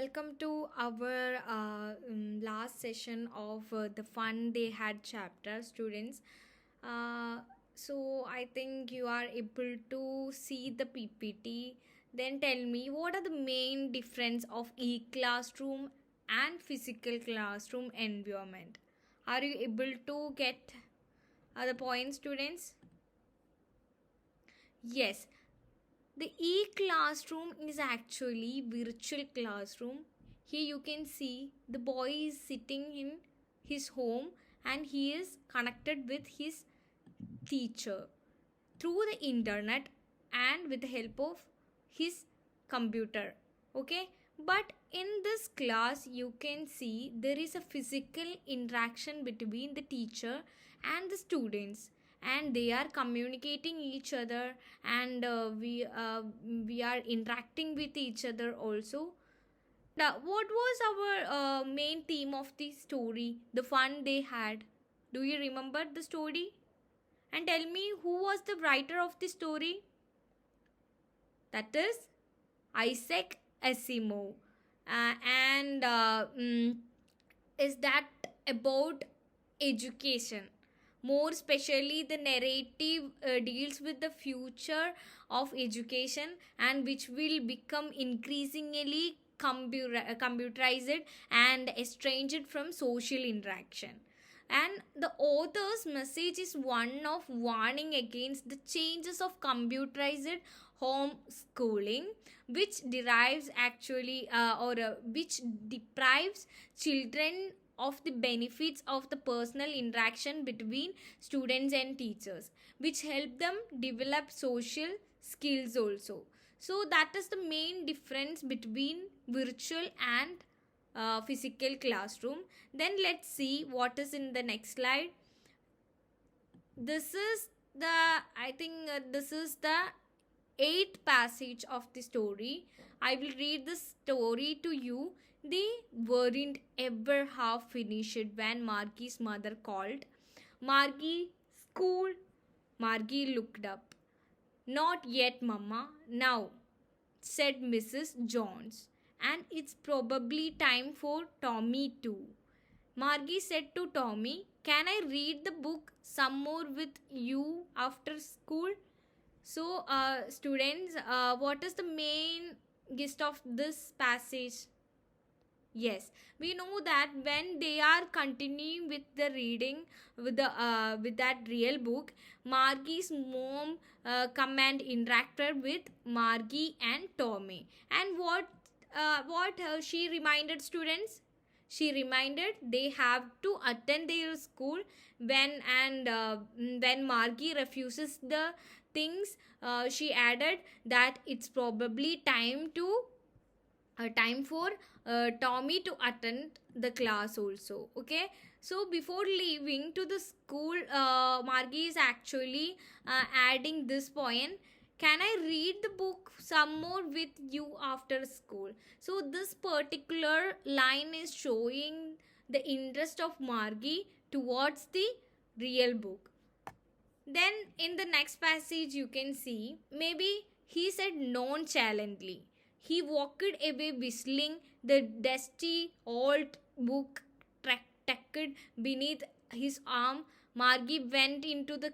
welcome to our last session of the Fun They Had chapter, students. Uh, I think you are able to see the PPT. Then tell me what are the main difference of e-classroom and physical classroom environment. Are you able to get the points, students? Yes, the e-classroom is actually virtual classroom. Here you can see the boy is sitting in his home and he is connected with his teacher through the internet and with the help of his computer. Okay, but in this class you can see there is a physical interaction between the teacher and the students, and they are communicating each other, and we are interacting with each other also. Now, what was our main theme of the story, the fun they had? Do you remember the story? And tell me who was the writer of the story? That is Isaac Asimov. And is that about education? More especially, the narrative deals with the future of education, and which will become increasingly computerized and estranged from social interaction. And the author's message is one of warning against the changes of computerized homeschooling, which derives actually which deprives children of the benefits of the personal interaction between students and teachers, which help them develop social skills also. So that is the main difference between virtual and physical classroom. Then let's see what is in the next slide. This is the, I think this is the eighth passage of the story. I will read the story to you. They weren't ever half finished when Margie's mother called. Margie, school. Margie looked up. Not yet, Mama. Now, said Mrs. Jones. And it's probably time for Tommy too. Margie said to Tommy, "Can I read the book some more with you after school?" So, students, what is the main gist of this passage? Yes, we know that when they are continuing with the reading with that real book, Margie's mom come and interacted with Margie and Tommy. And what she reminded students? She reminded they have to attend their school when Margie refuses the things. She added that it's probably time for Tommy to attend the class also. Okay, so before leaving to the school, Margie is actually adding this point: "Can I read the book some more with you after school?" So this particular line is showing the interest of Margie towards the real book. Then in the next passage you can see, maybe he said nonchalantly. He walked away whistling, the dusty old book tucked beneath his arm. Margie went into the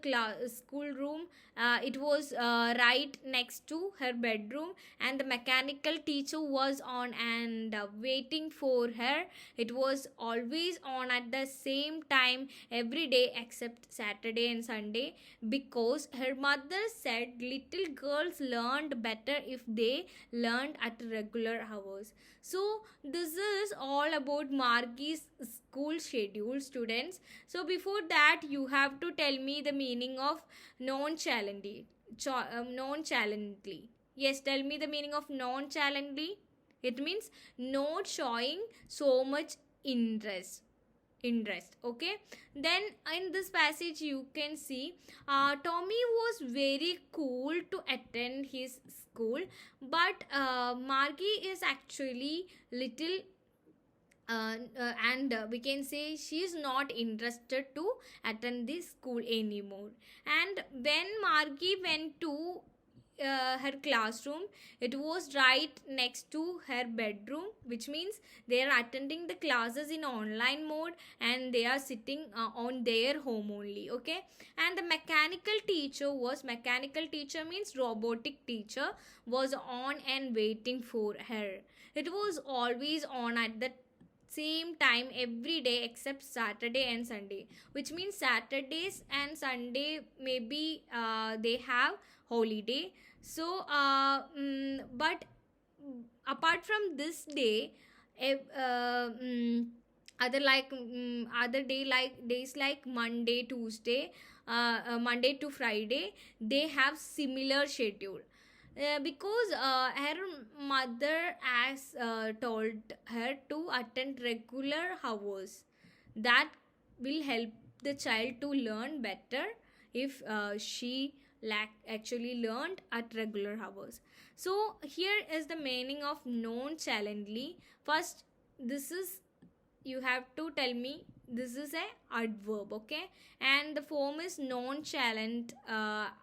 schoolroom. It was right next to her bedroom, and the mechanical teacher was on and waiting for her. It was always on at the same time every day except Saturday and Sunday, because her mother said little girls learned better if they learned at regular hours. So this is all about Margie's school schedule, students. So before that, you have to tell me the meaning of nonchalantly. Nonchalantly. Yes, tell me the meaning of nonchalantly. It means not showing so much interest. Okay, then in this passage you can see Tommy was very cool to attend his school, but Margie is actually little and we can say she is not interested to attend this school anymore. And when Margie went to her classroom. It was right next to her bedroom, which means they are attending the classes in online mode and they are sitting on their home only. Okay, and the mechanical teacher means robotic teacher was on and waiting for her. It was always on at the same time every day except Saturday and Sunday, which means Saturdays and Sunday maybe they have holiday. So but apart from this day, if, other like other day like days like Monday, Tuesday, Monday to Friday, they have similar schedule. Because her mother has told her to attend regular hours, that will help the child to learn better if she actually learned at regular hours. So here is the meaning of nonchalantly. First, this is, you have to tell me, this is a adverb. Okay, and the form is nonchalant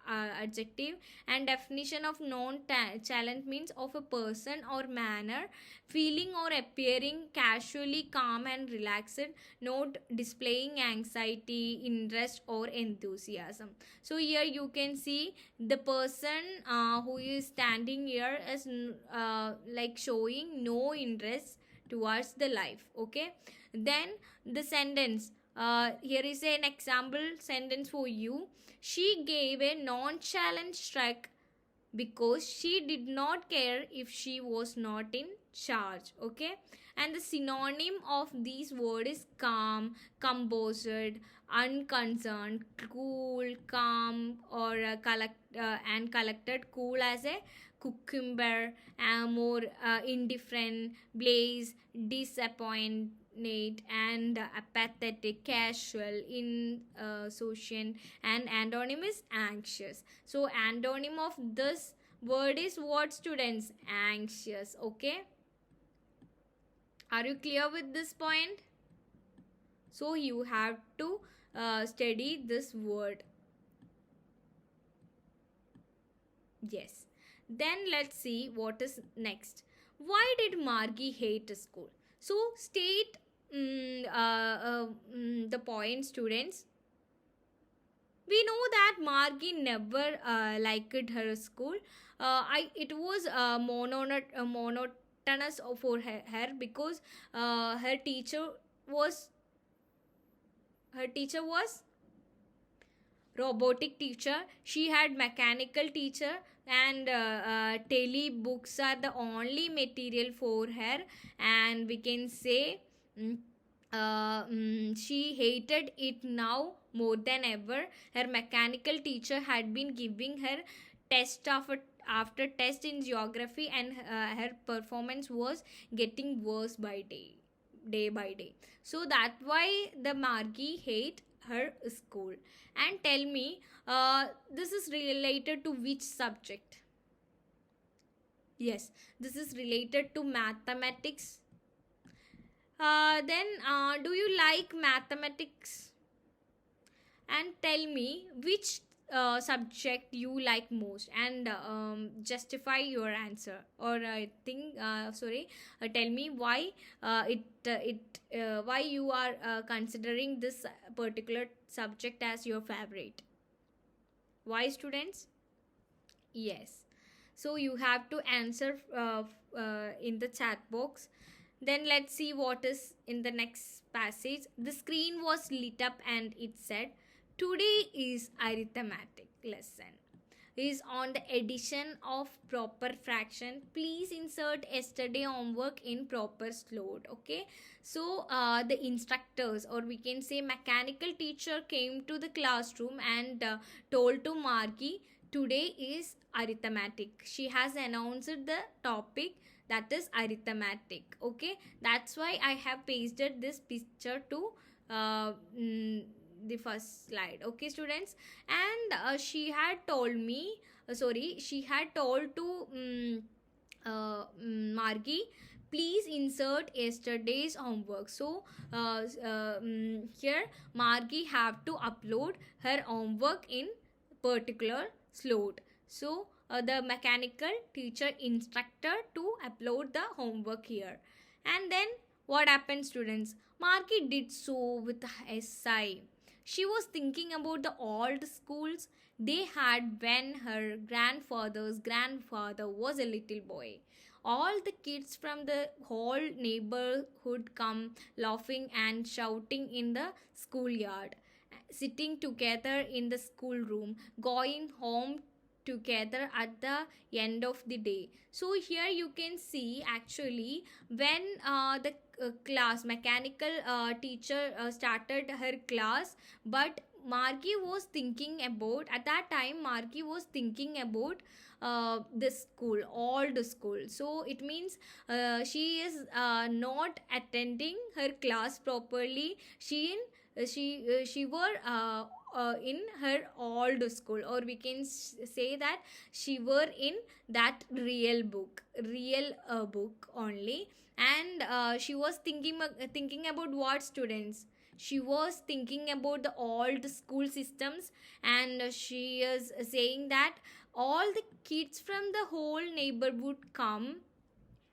adjective, and definition of nonchalant means of a person or manner feeling or appearing casually calm and relaxed, not displaying anxiety, interest or enthusiasm. So here you can see the person who is standing here is like showing no interest towards the life. Okay, then the sentence, here is an example sentence for you. She gave a nonchalant shrug because she did not care if she was not in charge. Okay, and the synonym of these word is calm, composed, unconcerned, cool, calm, or and collected. Cool as a cucumber, more indifferent, blaze, disappointed, and apathetic, casual, insouciant, and antonym is anxious. So antonym of this word is what, students? Anxious. Okay, are you clear with this point? So you have to study this word. Yes, then let's see what is next. Why did Margie hate school? So state the point, students. We know that Margie never liked her school. It was monotonous for her because her teacher was robotic teacher. She had mechanical teacher, and tele books are the only material for her. And we can say she hated it now more than ever. Her mechanical teacher had been giving her test after test in geography, and her performance was getting worse by day by day. So that's why the Margie hate her school. And tell me, this is related to which subject? Yes, this is related to mathematics. Then do you like mathematics? And tell me which subject you like most, and justify your answer. Or I think tell me why why you are considering this particular subject as your favorite. Why, students? Yes, so you have to answer in the chat box. Then let's see what is in the next passage. The screen was lit up and it said, "Today is arithmetic lesson. Is on the addition of proper fraction. Please insert yesterday homework in proper slot." Okay, so the instructors, or we can say mechanical teacher, came to the classroom and told to Margie, today is arithmetic. She has announced the topic, that is arithmetic. Okay, that's why I have pasted this picture to the first slide. Okay, students, and she had told me she had told to Margie, please insert yesterday's homework. So here Margie have to upload her homework in particular slot. So the mechanical teacher instructor to upload the homework here. And then what happened, students? Marky did so with a sigh. She was thinking about the old schools they had when her grandfather's grandfather was a little boy. All the kids from the whole neighborhood come laughing and shouting in the schoolyard, sitting together in the schoolroom, going home together at the end of the day. So here you can see actually when the class mechanical teacher started her class, but Margie was thinking about, at that time Margie was thinking about the school, all the school. So it means she is not attending her class properly. She were in her old school, or we can say that she were in that real book only. And she was thinking about what, students? She was thinking about the old school systems, and she is saying that all the kids from the whole neighborhood come,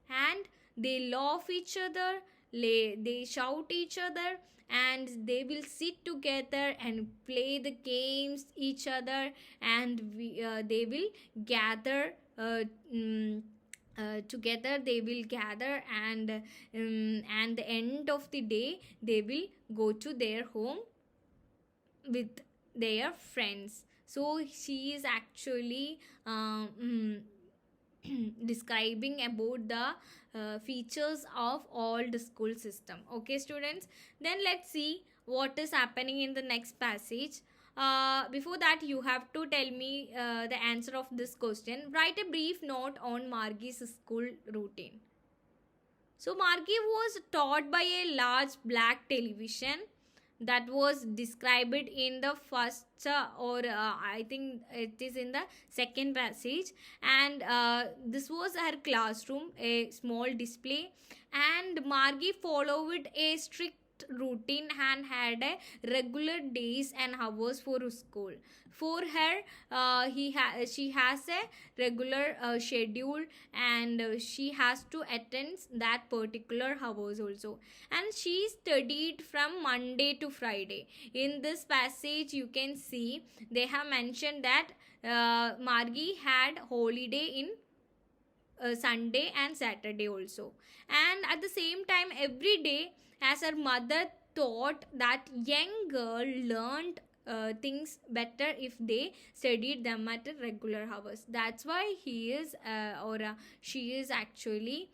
and they laugh each other, they shout each other, and they will sit together and play the games each other, and they will gather together, they will gather, and the end of the day they will go to their home with their friends. So she is actually describing about the features of old school system. Okay, students, then let's see what is happening in the next passage. Before that, you have to tell me the answer of this question. Write a brief note on Margie's school routine. So Margie was taught by a large black television that was described in the first or I think it is in the second passage. And this was her classroom, a small display, and Margie followed a strict routine and had a regular days and hours for school. For her, she has a regular schedule, and she has to attend that particular hours also. And she studied from Monday to Friday. In this passage, you can see they have mentioned that Margie had holiday in Sunday and Saturday also. And at the same time, every day, as her mother thought that young girl learned things better if they studied them at regular hours. That's why he is or she is actually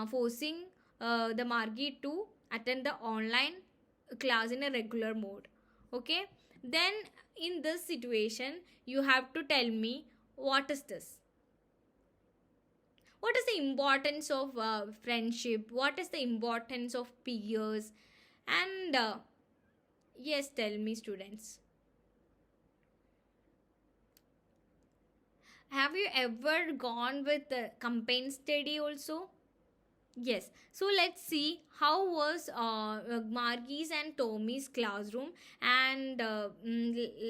forcing the Margie to attend the online class in a regular mode. Okay, then in this situation you have to tell me what is this. What is the importance of friendship? What is the importance of peers? And yes, tell me, students. Have you ever gone with a campaign study also? Yes. So let's see how was Margie's and Tommy's classroom, and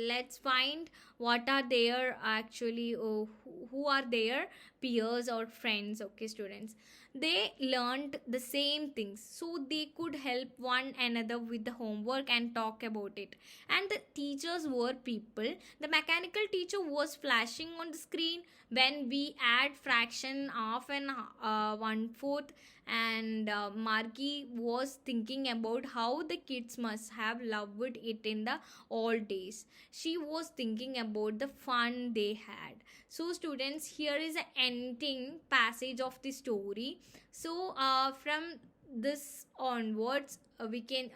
let's find what are their actually who are their peers or friends. Okay, students. They learned the same things, so they could help one another with the homework and talk about it. And the teachers were people. The mechanical teacher was flashing on the screen when we add fraction of an 1/4, and Margie was thinking about how the kids must have loved it in the old days. She was thinking about the fun they had. So students, here is the ending passage of the story. So from this onwards we can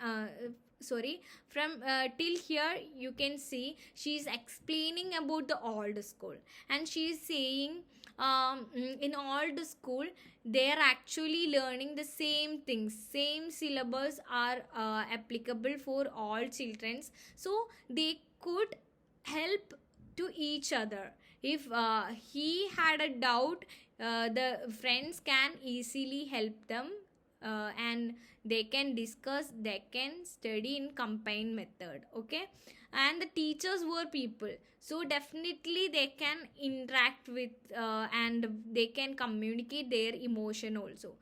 sorry, from till here you can see she is explaining about the old school, and she is saying in old school they are actually learning the same things, same syllabus are applicable for all childrens, so they could help to each other. If he had a doubt, the friends can easily help them and they can discuss, they can study in combined method. Okay, and the teachers were people, so definitely they can interact with and they can communicate their emotion also.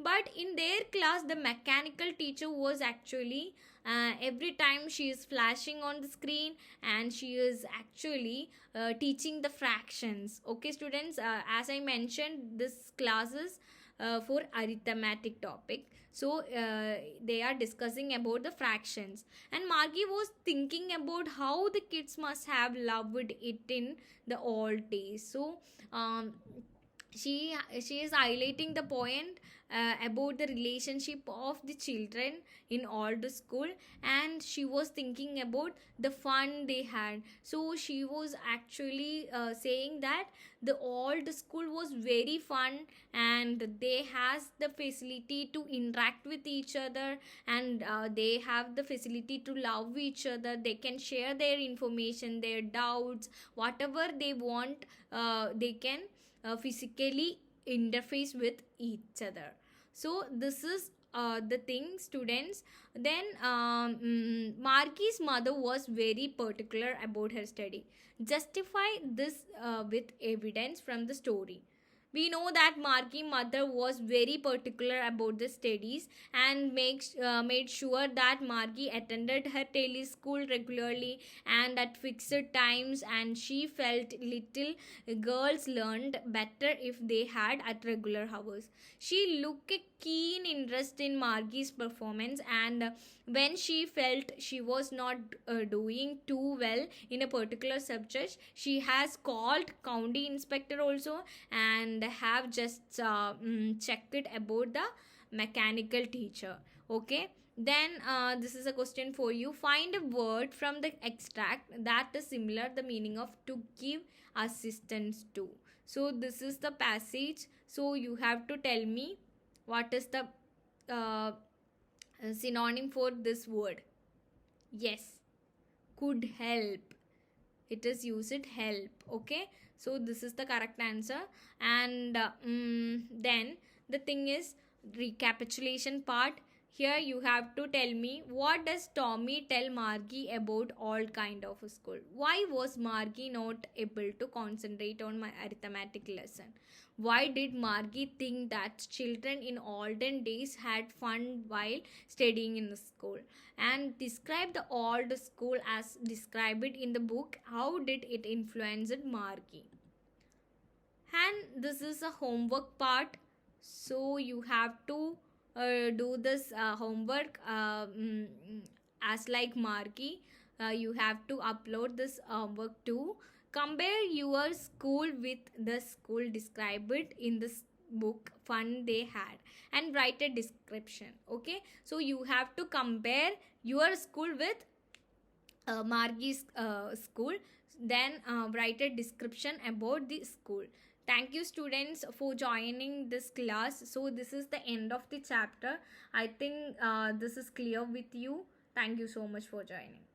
But in their class, the mechanical teacher was actually every time she is flashing on the screen, and she is actually teaching the fractions. Okay students, as I mentioned, this classes for arithmetic topic, so they are discussing about the fractions. And Margie was thinking about how the kids must have loved it in the old days. So um, she is highlighting the point about the relationship of the children in all the school, and she was thinking about the fun they had. So she was actually saying that the old school was very fun, and they has the facility to interact with each other, and they have the facility to love each other. They can share their information, their doubts, whatever they want. They can physically interface with each other. So this is the thing students. Then Margie's mother was very particular about her study. Justify this with evidence from the story. We know that Margie mother was very particular about the studies, and made sure that Margie attended her daily school regularly and at fixed times, and she felt little girls learned better if they had at regular hours. She looked a keen interest in Margie's performance, and when she felt she was not doing too well in a particular subject, she has called county inspector also, and have just checked it about the mechanical teacher. Okay, then this is a question for you. Find a word from the extract that is similar the meaning of to give assistance to. So this is the passage, so you have to tell me what is the uh, synonym for this word. Yes, could help. It is used help. Okay, so this is the correct answer. And then the thing is recapitulation part. Here you have to tell me, what does Tommy tell Margie about all kind of school? Why was Margie not able to concentrate on my arithmetic lesson? Why did Margie think that children in olden days had fun while studying in the school? And describe the old school as described in the book. How did it influence Margie? And this is a homework part, so you have to do this homework as like Margie. You have to upload this work too. Compare your school with the school described in this book fun they had, and write a description. Okay, so you have to compare your school with Margie's school, then write a description about the school. Thank you students for joining this class. So this is the end of the chapter. I think this is clear with you. Thank you so much for joining.